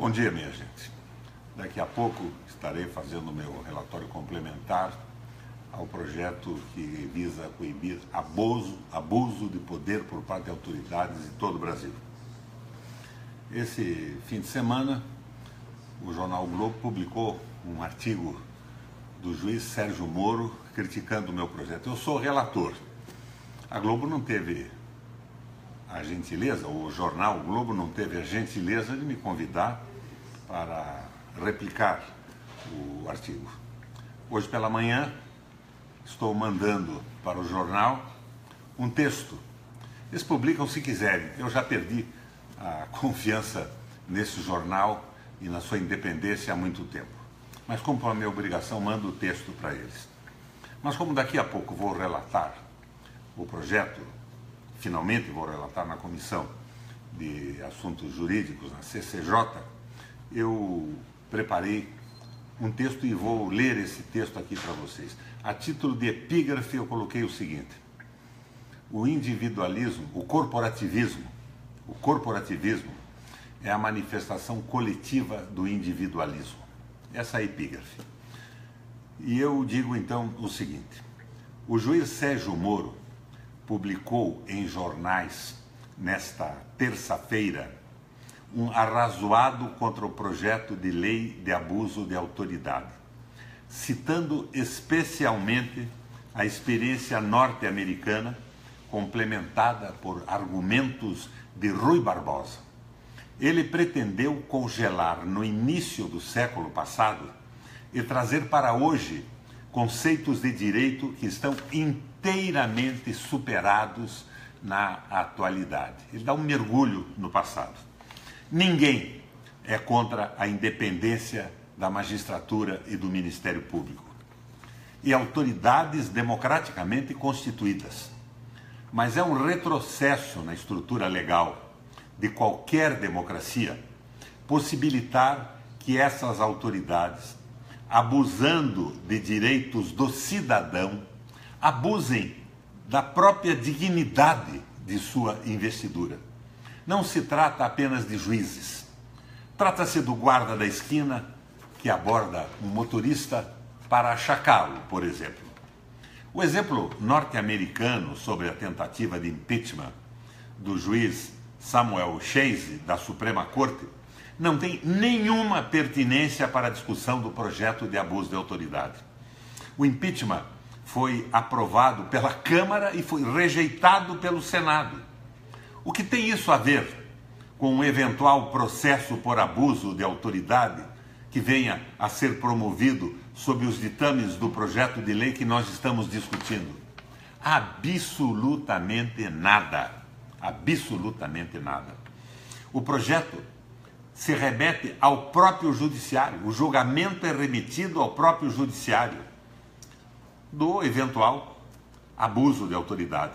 Bom dia, minha gente. Daqui a pouco estarei fazendo o meu relatório complementar ao projeto que visa coibir abuso de poder por parte de autoridades em todo o Brasil. Esse fim de semana, o jornal o Globo publicou um artigo do juiz Sérgio Moro criticando o meu projeto. Eu sou relator. A Globo não teve a gentileza, o jornal o Globo não teve a gentileza de me convidar para replicar o artigo. Hoje pela manhã estou mandando para o jornal um texto. Eles publicam se quiserem. Eu já perdi a confiança nesse jornal e na sua independência há muito tempo. Mas como é minha obrigação, mando o texto para eles. Mas como daqui a pouco vou relatar o projeto, finalmente vou relatar na Comissão de Assuntos Jurídicos, na CCJ, eu preparei um texto e vou ler esse texto aqui para vocês. A título de epígrafe eu coloquei o seguinte: o individualismo, o corporativismo é a manifestação coletiva do individualismo. Essa é a epígrafe. E eu digo então o seguinte: o juiz Sérgio Moro publicou em jornais nesta terça-feira um arrazoado contra o projeto de lei de abuso de autoridade, citando especialmente a experiência norte-americana, complementada por argumentos de Rui Barbosa. Ele pretendeu congelar no início do século passado e trazer para hoje conceitos de direito que estão inteiramente superados na atualidade. Ele dá um mergulho no passado. Ninguém é contra a independência da magistratura e do Ministério Público e autoridades democraticamente constituídas. Mas é um retrocesso na estrutura legal de qualquer democracia possibilitar que essas autoridades, abusando de direitos do cidadão, abusem da própria dignidade de sua investidura. Não se trata apenas de juízes. Trata-se do guarda da esquina que aborda um motorista para achacá-lo, por exemplo. O exemplo norte-americano sobre a tentativa de impeachment do juiz Samuel Chase, da Suprema Corte, não tem nenhuma pertinência para a discussão do projeto de abuso de autoridade. O impeachment foi aprovado pela Câmara e foi rejeitado pelo Senado. O que tem isso a ver com um eventual processo por abuso de autoridade que venha a ser promovido sob os ditames do projeto de lei que nós estamos discutindo? Absolutamente nada. Absolutamente nada. O projeto se remete ao próprio judiciário. O julgamento é remetido ao próprio judiciário do eventual abuso de autoridade.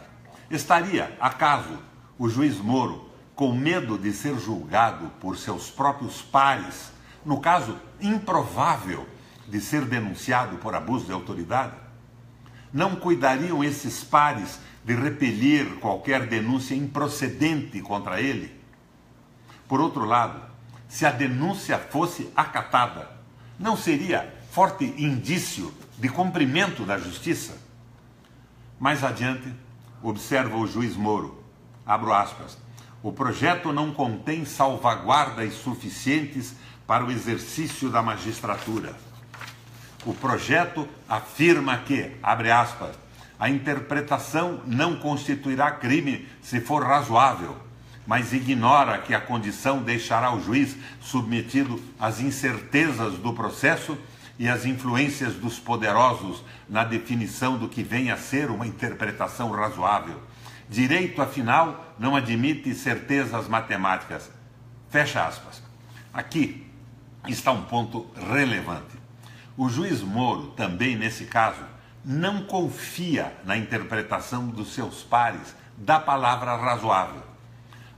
Estaria, acaso, o juiz Moro com medo de ser julgado por seus próprios pares, no caso improvável de ser denunciado por abuso de autoridade? Não cuidariam esses pares de repelir qualquer denúncia improcedente contra ele? Por outro lado, se a denúncia fosse acatada, não seria forte indício de cumprimento da justiça? Mais adiante, observa o juiz Moro, abro aspas, o projeto não contém salvaguardas suficientes para o exercício da magistratura. O projeto afirma que, abre aspas, a interpretação não constituirá crime se for razoável, mas ignora que a condição deixará o juiz submetido às incertezas do processo e às influências dos poderosos na definição do que vem a ser uma interpretação razoável. Direito, afinal, não admite certezas matemáticas. Fecha aspas. Aqui está um ponto relevante. O juiz Moro, também nesse caso, não confia na interpretação dos seus pares da palavra razoável.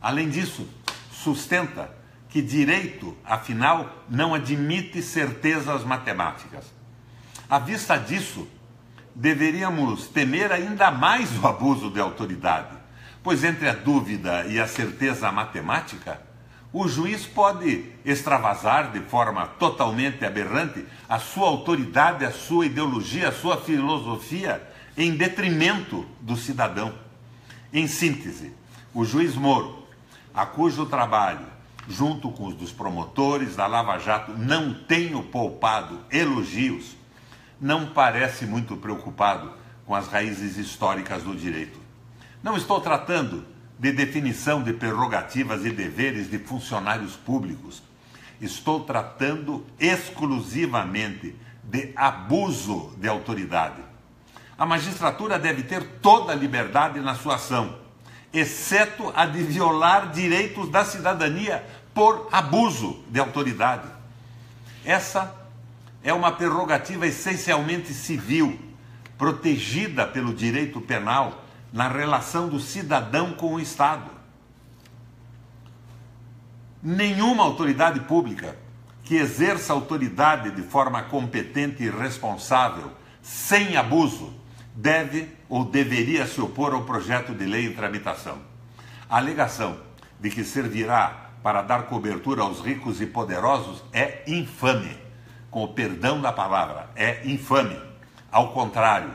Além disso, sustenta que direito, afinal, não admite certezas matemáticas. À vista disso, deveríamos temer ainda mais o abuso de autoridade, pois entre a dúvida e a certeza matemática, O juiz pode extravasar de forma totalmente aberrante a sua autoridade, a sua ideologia, a sua filosofia em detrimento do cidadão. Em síntese, o juiz Moro, a cujo trabalho, junto com os dos promotores da Lava Jato, não tenho poupado elogios, não parece muito preocupado com as raízes históricas do direito. Não estou tratando de definição de prerrogativas e deveres de funcionários públicos. Estou tratando exclusivamente de abuso de autoridade. A magistratura deve ter toda a liberdade na sua ação, exceto a de violar direitos da cidadania por abuso de autoridade. Essa é uma prerrogativa essencialmente civil, protegida pelo direito penal na relação do cidadão com o Estado. Nenhuma autoridade pública que exerça autoridade de forma competente e responsável, sem abuso, deve ou deveria se opor ao projeto de lei em tramitação. A alegação de que servirá para dar cobertura aos ricos e poderosos é infame. Com o perdão da palavra, é infame. Ao contrário,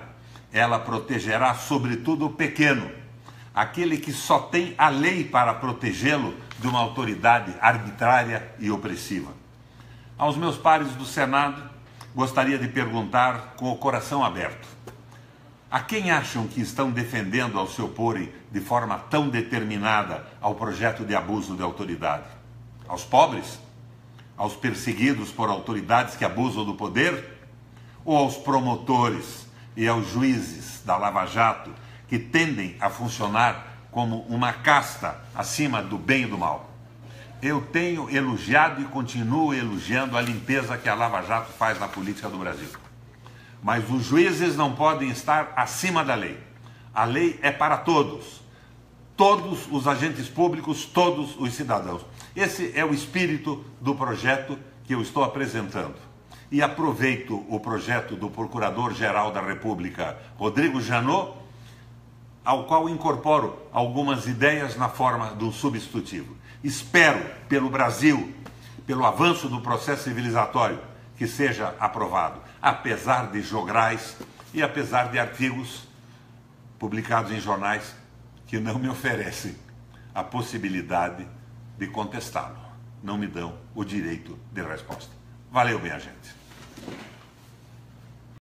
ela protegerá sobretudo o pequeno, aquele que só tem a lei para protegê-lo de uma autoridade arbitrária e opressiva. Aos meus pares do Senado, gostaria de perguntar com o coração aberto: a quem acham que estão defendendo ao se oporem de forma tão determinada ao projeto de abuso de autoridade? Aos pobres? Aos perseguidos por autoridades que abusam do poder? Ou aos promotores e aos juízes da Lava Jato que tendem a funcionar como uma casta acima do bem e do mal? Eu tenho elogiado e continuo elogiando a limpeza que a Lava Jato faz na política do Brasil. Mas os juízes não podem estar acima da lei. A lei é para todos. Todos os agentes públicos, todos os cidadãos. Esse é o espírito do projeto que eu estou apresentando. E aproveito o projeto do Procurador-Geral da República, Rodrigo Janot, ao qual incorporo algumas ideias na forma de um substitutivo. Espero, pelo Brasil, pelo avanço do processo civilizatório, que seja aprovado, apesar de jograis e apesar de artigos publicados em jornais que não me oferecem a possibilidade de contestá-lo. Não me dão o direito de resposta. Valeu, minha gente.